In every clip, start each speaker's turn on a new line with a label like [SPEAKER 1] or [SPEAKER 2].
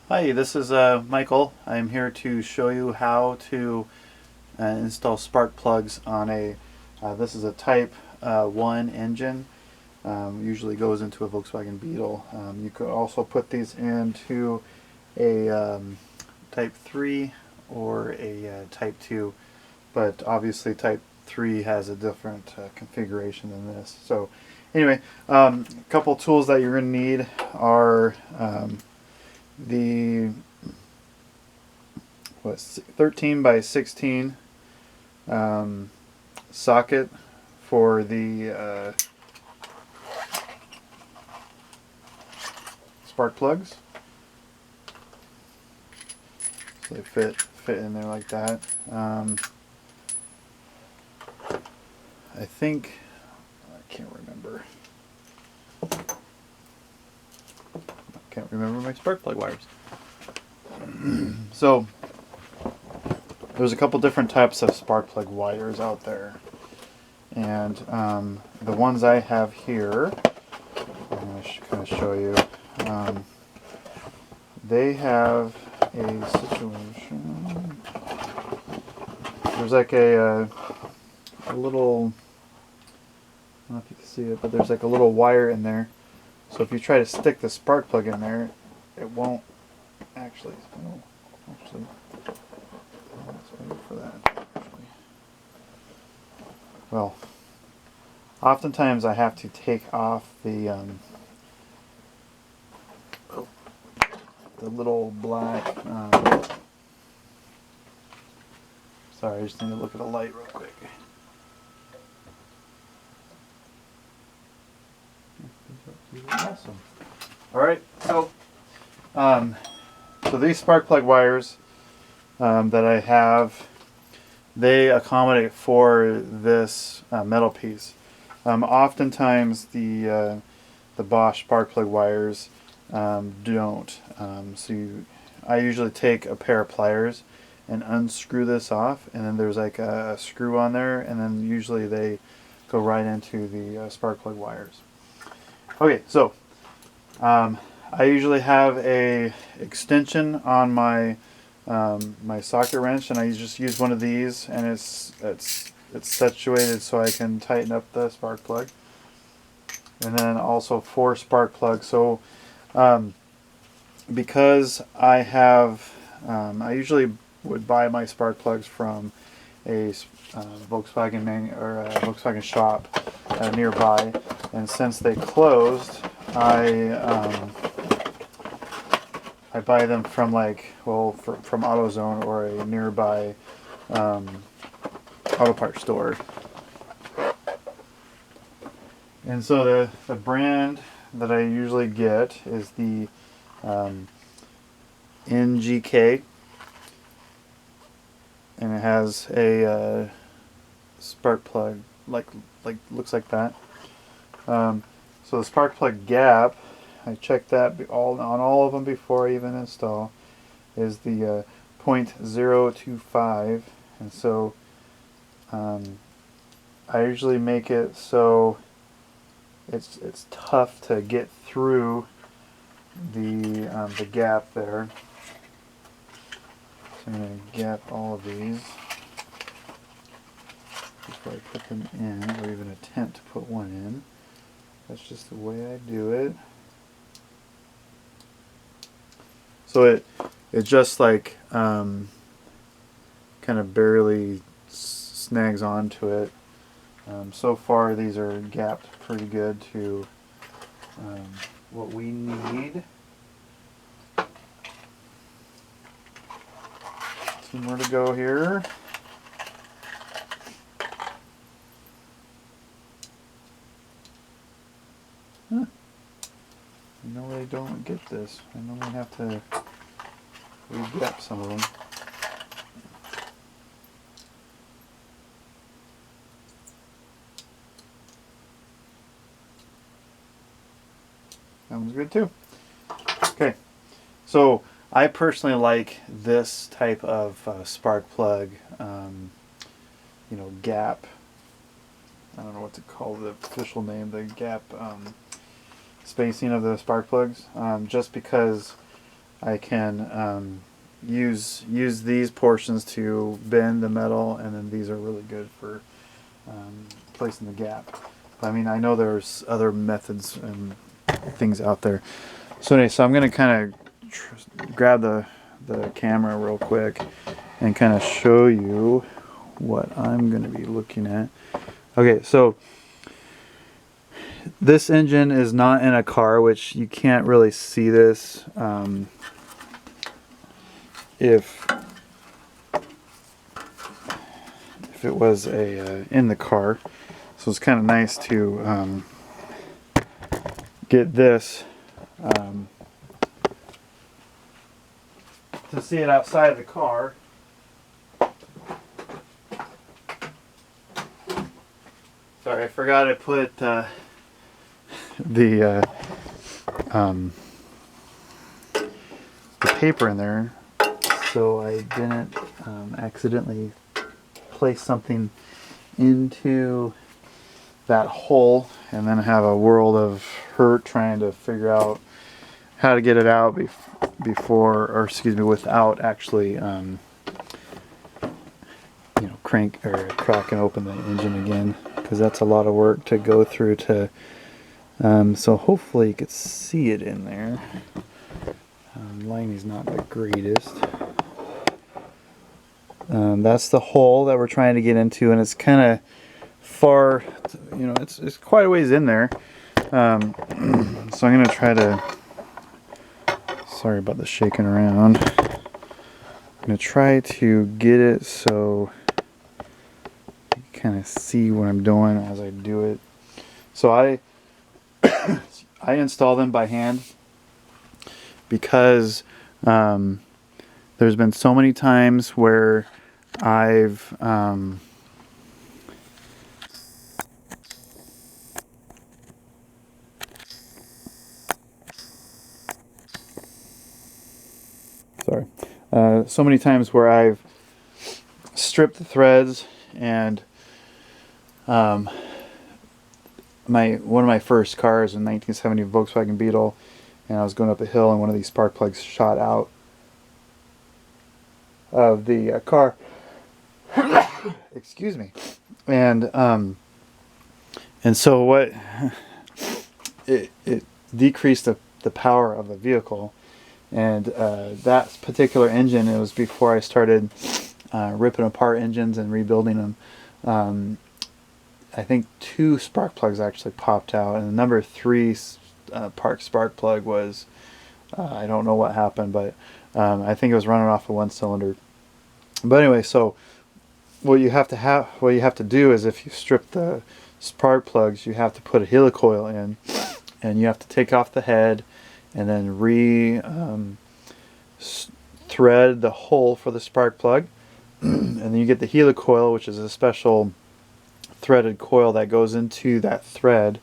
[SPEAKER 1] Hi, this is Michael. I'm here to show you how to install spark plugs on this is a Type 1 engine. Usually goes into a Volkswagen Beetle. You could also put these into a Type 3 or a Type 2, but obviously Type 3 has a different configuration than this. So anyway, a couple tools that you're going to need are the 13 by 16 um, socket for the spark plugs. So they fit in there like that. I think I can't remember my spark plug wires. So there's a couple different types of spark plug wires out there, and the ones I have here, I'm going to kind of show you. They have a situation. There's like a little, I don't know if you can see it, but there's like a little wire in there. So if you try to stick the spark plug in there, it won't actually. No, actually, let's wait for that. Actually. Well, oftentimes I have to take off the little black. Sorry, I just need to look at the light real quick. Awesome. All right, so these spark plug wires that I have, they accommodate for this metal piece. Oftentimes the Bosch spark plug wires don't. I usually take a pair of pliers and unscrew this off, and then there's like a screw on there, and then usually they go right into the spark plug wires. Okay, so I usually have a extension on my socket wrench, and I just use one of these, and it's situated so I can tighten up the spark plug, and then also 4 spark plugs. So because I usually would buy my spark plugs from a Volkswagen shop nearby, and since they closed, I buy them from from AutoZone or a nearby auto parts store. And so the brand that I usually get is the NGK, and it has a spark plug like looks like that. So the spark plug gap, I checked that on all of them before I even install, is the 0.025, and so I usually make it so it's tough to get through the gap there. So I'm going to gap all of these before I put them in, or even attempt to put one in. That's just the way I do it. So it just like kind of barely snags onto it. So far these are gapped pretty good to what we need. Two more to go here. Huh. I normally don't get this. I normally have to re-gap some of them. That one's good too. Okay, so I personally like this type of spark plug, gap. I don't know what to call the official name, the gap spacing of the spark plugs, just because I can use these portions to bend the metal, and then these are really good for placing the gap. I mean, I know there's other methods and things out there. So anyway, so I'm going to kind of grab the camera real quick and kind of show you what I'm going to be looking at. Okay, so this engine is not in a car, which you can't really see this if it was a in the car. So it's kind of nice to get this to see it outside of the car. Sorry, I forgot I put the paper in there, so I didn't accidentally place something into that hole and then have a world of hurt trying to figure out how to get it out before, or excuse me, without actually you know, cracking open the engine again, because that's a lot of work to go through to so hopefully you could see it in there. Lighting's not the greatest. That's the hole that we're trying to get into, and it's kind of far, you know, it's quite a ways in there. So I'm going to try to, sorry about the shaking around. I'm going to try to get it so you can kind of see what I'm doing as I do it. So I install them by hand because there's been so many times where I've so many times where I've stripped the threads, and one of my first cars, in 1970 Volkswagen Beetle, and I was going up a hill and one of these spark plugs shot out of the car. Excuse me. And so what it decreased the power of the vehicle, and that particular engine, it was before I started ripping apart engines and rebuilding them. I think 2 spark plugs actually popped out, and the number 3 spark plug was I don't know what happened, but I think it was running off of 1 cylinder. But anyway, so what you have to do is, if you strip the spark plugs, you have to put a helicoil in, and you have to take off the head and then thread the hole for the spark plug, and then you get the helicoil, which is a special threaded coil that goes into that thread,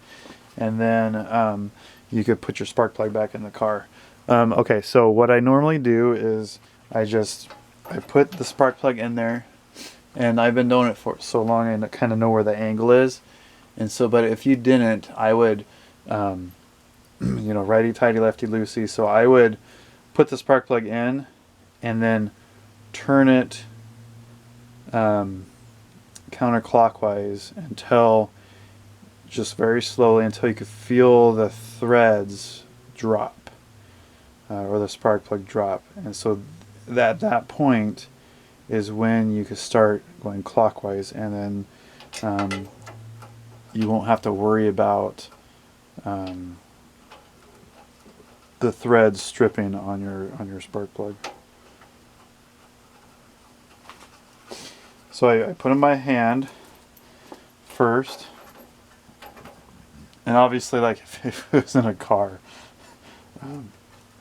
[SPEAKER 1] and then you could put your spark plug back in the car. Okay, so what I normally do is I put the spark plug in there, and I've been doing it for so long I kind of know where the angle is, and so, but if you didn't, I would you know, righty tighty lefty loosey, so I would put the spark plug in and then turn it counterclockwise until, just very slowly, until you could feel the threads drop, or the spark plug drop. And so that point is when you could start going clockwise, and then you won't have to worry about the threads stripping on your spark plug. So I put in my hand first, and obviously, like, if it was in a car,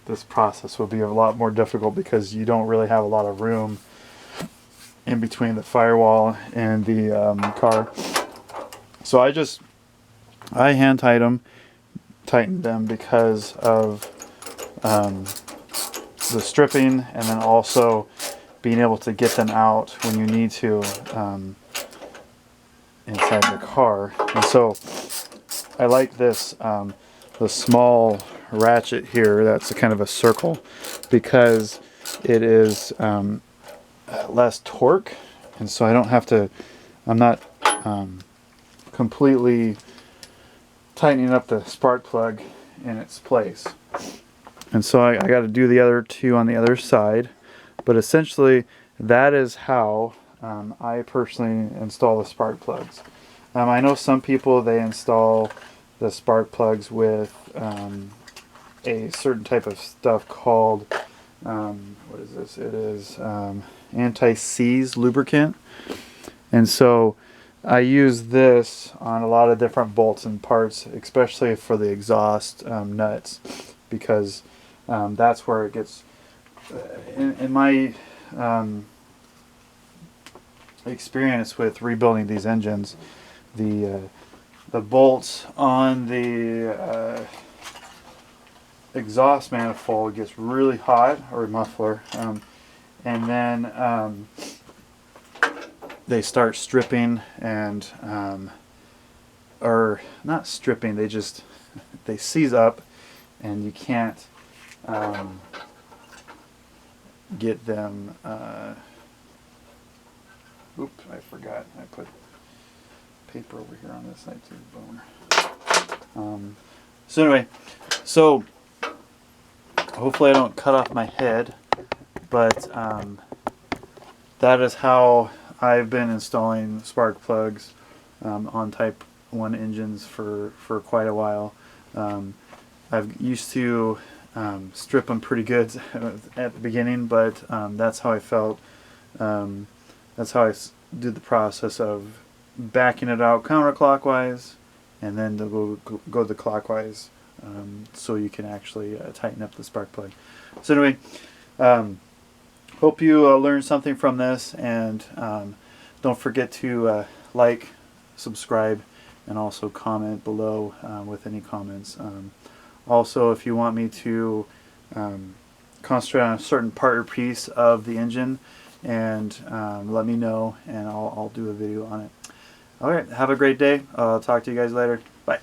[SPEAKER 1] this process would be a lot more difficult because you don't really have a lot of room in between the firewall and the car. So I hand tightened them because of the stripping, and then also being able to get them out when you need to inside the car. And so I like this the small ratchet here that's a kind of a circle because it is less torque, and so I don't have to, I'm not completely tightening up the spark plug in its place. And so I got to do the other two on the other side, but essentially that is how I personally install the spark plugs. I know some people, they install the spark plugs with a certain type of stuff called, what is this? It is Antiseize lubricant. And so I use this on a lot of different bolts and parts, especially for the exhaust nuts, because that's where it gets, in my experience with rebuilding these engines, the bolts on the exhaust manifold gets really hot, or muffler, and then they start stripping and or not stripping, they seize up, and you can't get them. Oops, I forgot. I put paper over here on this side too. Boner. So anyway, so hopefully I don't cut off my head, but that is how I've been installing spark plugs on Type 1 engines for quite a while. I've used to strip them pretty good at the beginning, but that's how I felt. That's how I did the process of backing it out counterclockwise, and then to go the clockwise, so you can actually tighten up the spark plug. So anyway, hope you learned something from this, and don't forget to like, subscribe, and also comment below with any comments. Also, if you want me to concentrate on a certain part or piece of the engine, and let me know, and I'll do a video on it. Alright, have a great day. I'll talk to you guys later. Bye.